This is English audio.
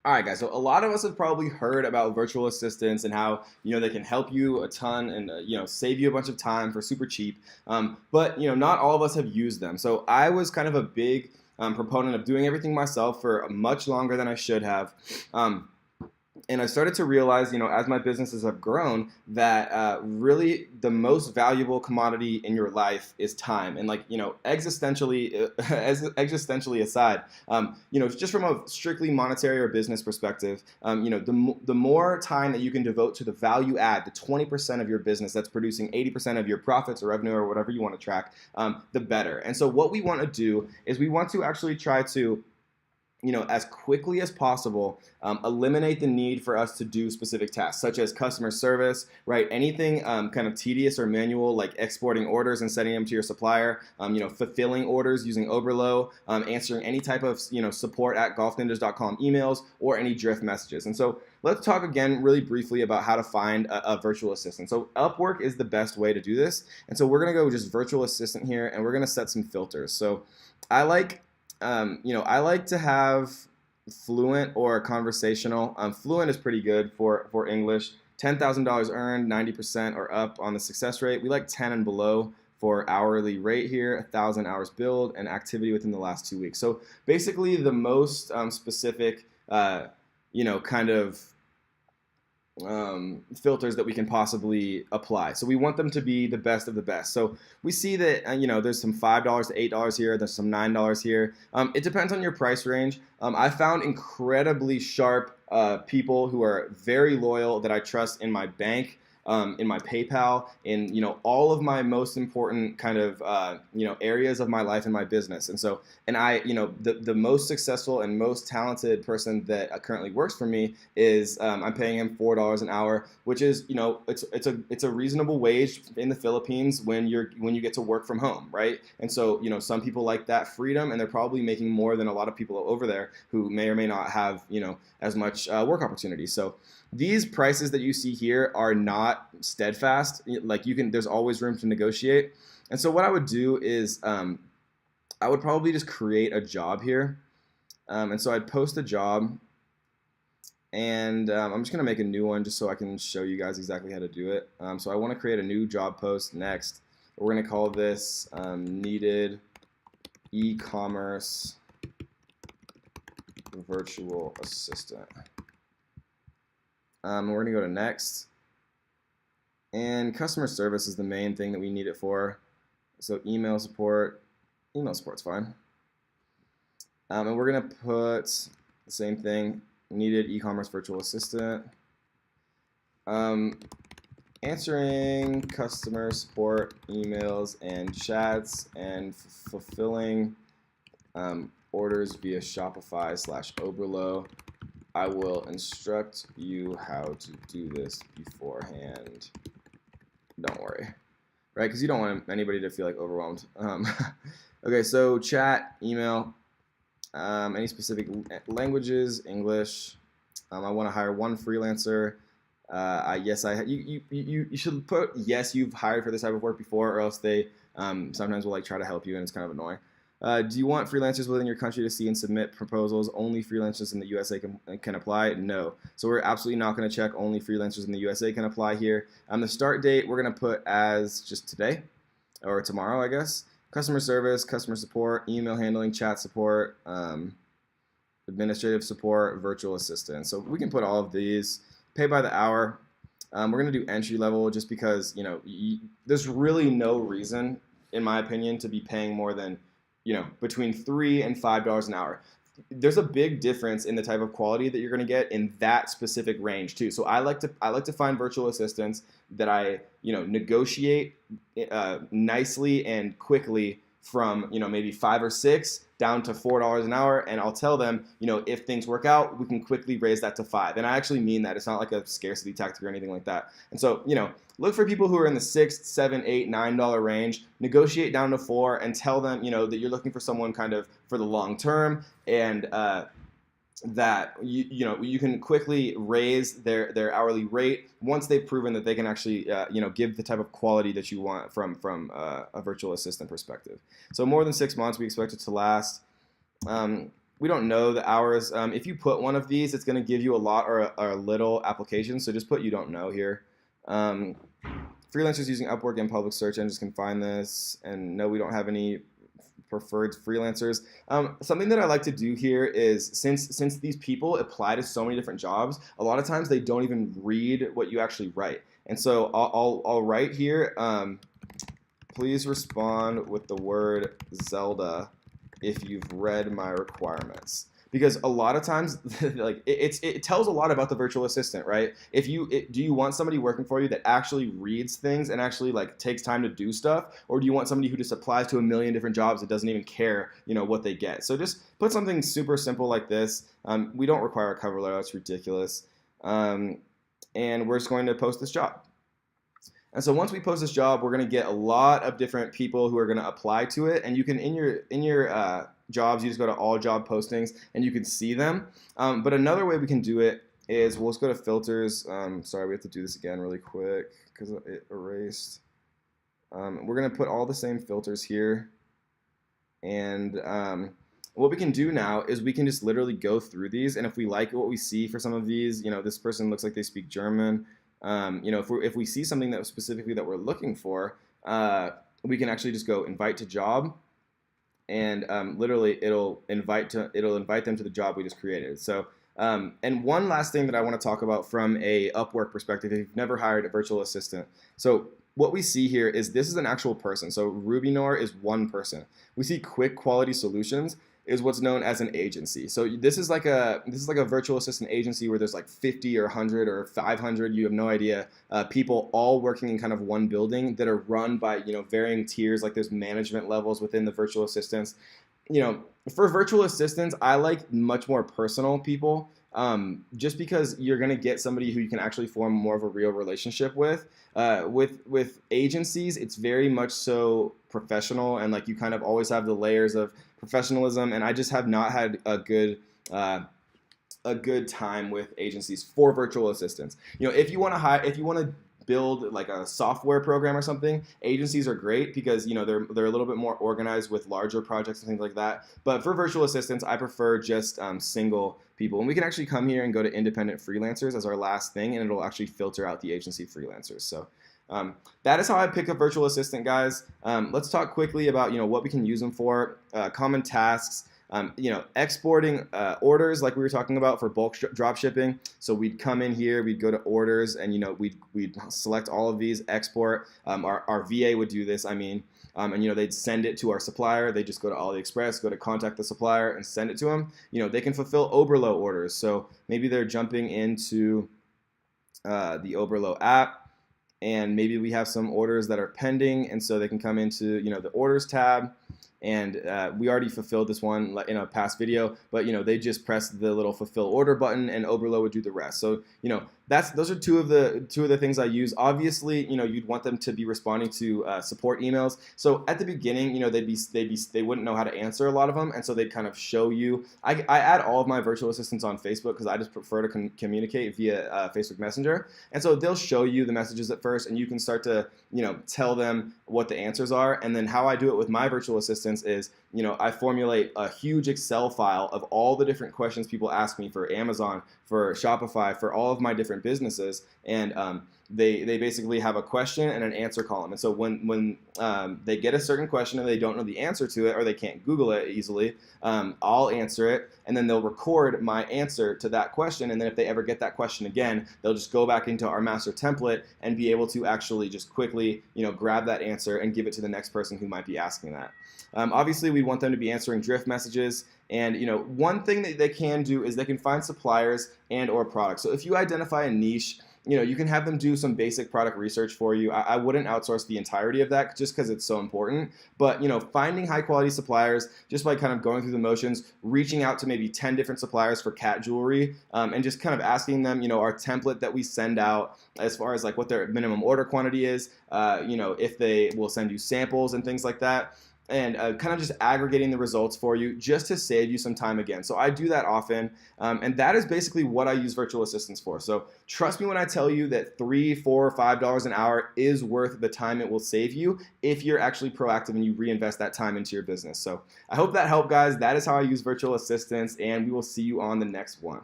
All right, guys. So a lot of us have probably heard about virtual assistants and how they can help you a ton and save you a bunch of time for super cheap. But not all of us have used them. So I was kind of a big proponent of doing everything myself for much longer than I should have. Um, and I started to realize, as my businesses have grown, that really the most valuable commodity in your life is time. And like, existentially, as existentially aside, just from a strictly monetary or business perspective, the more time that you can devote to the value add, the 20% of your business that's producing 80% of your profits or revenue or whatever you want to track, the better. And so what we want to do is we want to actually try to as quickly as possible, eliminate the need for us to do specific tasks, such as customer service, right? Anything kind of tedious or manual, like exporting orders and sending them to your supplier, fulfilling orders using Oberlo, answering any type of, support at golfninjas.com emails or any drift messages. And so let's talk again really briefly about how to find a virtual assistant. So Upwork is the best way to do this. And so we're going to go just virtual assistant here, and we're going to set some filters. So I like I like to have fluent or conversational. Fluent is pretty good for English. $10,000 earned, 90% or up on the success rate. We like 10 and below for hourly rate here, 1,000 hours billed, and activity within the last 2 weeks. So basically the most specific, kind of filters that we can possibly apply. So we want them to be the best of the best. So we see that there's some $5 to $8 here. There's some $9 here. It depends on your price range. I found incredibly sharp people who are very loyal that I trust in my bank. In my PayPal, in all of my most important kind of areas of my life and my business. And I the most successful and most talented person that currently works for me is I'm paying him $4 an hour, which is it's a reasonable wage in the Philippines when you get to work from home, right? And so some people like that freedom, and they're probably making more than a lot of people over there who may or may not have as much work opportunity. So these prices that you see here are not steadfast. Like there's always room to negotiate. And so what I would do is I would probably just create a job here. And so I'd post a job, and I'm just going to make a new one just so I can show you guys exactly how to do it. So I want to create a new job post next. We're going to call this needed e-commerce virtual assistant. We're going to go to next. And customer service is the main thing that we need it for. So email support's fine. And we're going to put the same thing, needed e-commerce virtual assistant. Answering customer support emails and chats and fulfilling orders via Shopify/Oberlo. I will instruct you how to do this beforehand. Don't worry, right? Because you don't want anybody to feel like overwhelmed. Okay, so chat, email, any specific languages, English. I want to hire one freelancer. You should put yes, you've hired for this type of work before, or else they sometimes will try to help you, and it's kind of annoying. Do you want freelancers within your country to see and submit proposals? Only freelancers in the USA can apply? No. So we're absolutely not going to check only freelancers in the USA can apply here. The start date we're going to put as just today or tomorrow, I guess. Customer service, customer support, email handling, chat support, administrative support, virtual assistant. So we can put all of these. Pay by the hour. We're going to do entry level just because there's really no reason, in my opinion, to be paying more than between $3 and $5 an hour. There's a big difference in the type of quality that you're going to get in that specific range too. So I like to find virtual assistants that I negotiate nicely and quickly from maybe 5 or 6 down to $4 an hour, and I'll tell them if things work out, we can quickly raise that to 5. And I actually mean that. It's not like a scarcity tactic or anything like that. And so look for people who are in the $6, $7, $8, $9 range. Negotiate down to 4 and tell them that you're looking for someone kind of for the long term, and that you can quickly raise their hourly rate once they've proven that they can actually give the type of quality that you want from a virtual assistant perspective. So more than 6 months we expect it to last. we don't know the hours. If you put one of these, it's going to give you a lot or a little application. So just put you don't know here. Um, Freelancers using Upwork and public search engines can find this. And no, we don't have any preferred freelancers. Something that I like to do here is since these people apply to so many different jobs, a lot of times they don't even read what you actually write. And so I'll write here, please respond with the word Zelda if you've read my requirements. Because a lot of times, like it tells a lot about the virtual assistant, right? If you do you want somebody working for you that actually reads things and actually like takes time to do stuff, or do you want somebody who just applies to a million different jobs that doesn't even care, what they get? So just put something super simple like this. We don't require a cover letter; that's ridiculous. And we're just going to post this job. And so once we post this job, we're going to get a lot of different people who are going to apply to it. And you can in your jobs, you just go to all job postings and you can see them. But another way we can do it is we'll just go to filters. Sorry, we have to do this again really quick because it erased. We're going to put all the same filters here. And what we can do now is we can just literally go through these. And if we like what we see for some of these, this person looks like they speak German. If we see something that specifically that we're looking for, we can actually just go invite to job, and literally it'll invite them to the job we just created. So and one last thing that I want to talk about from a Upwork perspective, if you've never hired a virtual assistant. So what we see here is this is an actual person. So Rubinor is one person. We see Quick Quality Solutions is what's known as an agency. So this is like a virtual assistant agency where there's like 50 or 100 or 500, you have no idea, people all working in kind of one building that are run by varying tiers. Like there's management levels within the virtual assistants. For virtual assistants, I like much more personal people. Just because you're going to get somebody who you can actually form more of a real relationship with. With agencies, it's very much so professional, and like you kind of always have the layers of professionalism, and I just have not had a good time with agencies for virtual assistants. If you want to build like a software program or something, agencies are great because they're a little bit more organized with larger projects and things like that. But for virtual assistants, I prefer just single people. And we can actually come here and go to independent freelancers as our last thing, and it'll actually filter out the agency freelancers. So that is how I pick a virtual assistant, guys. Let's talk quickly about what we can use them for. Common tasks. Exporting orders like we were talking about for bulk drop shipping. So we'd come in here, we'd go to orders, and we'd select all of these, export. Our VA would do this, and they'd send it to our supplier. They just go to AliExpress, go to contact the supplier, and send it to them. They can fulfill Oberlo orders. So maybe they're jumping into the Oberlo app, and maybe we have some orders that are pending, and so they can come into the orders tab. And we already fulfilled this one in a past video, but they just press the little fulfill order button, and Oberlo would do the rest. So those are two of the things I use. Obviously, you'd want them to be responding to support emails. So at the beginning, they wouldn't know how to answer a lot of them, and so they'd kind of show you. I add all of my virtual assistants on Facebook because I just prefer to communicate via Facebook Messenger, and so they'll show you the messages at first, and you can start to tell them what the answers are. And then how I do it with my virtual assistants is I formulate a huge Excel file of all the different questions people ask me for Amazon, for Shopify, for all of my different businesses, and they basically have a question and an answer column. And so when they get a certain question and they don't know the answer to it, or they can't Google it easily, I'll answer it, and then they'll record my answer to that question. And then if they ever get that question again, they'll just go back into our master template and be able to actually just quickly grab that answer and give it to the next person who might be asking that. Obviously, we want them to be answering drift messages. And one thing that they can do is they can find suppliers and or products. So if you identify a niche, you can have them do some basic product research for you. I wouldn't outsource the entirety of that just because it's so important. But finding high quality suppliers just by kind of going through the motions, reaching out to maybe 10 different suppliers for cat jewelry, and just kind of asking them, our template that we send out as far as like what their minimum order quantity is, if they will send you samples and things like that. and kind of just aggregating the results for you just to save you some time again. So I do that often, and that is basically what I use virtual assistants for. So trust me when I tell you that $3, $4, or $5 an hour is worth the time it will save you if you're actually proactive and you reinvest that time into your business. So I hope that helped, guys. That is how I use virtual assistants, and we will see you on the next one.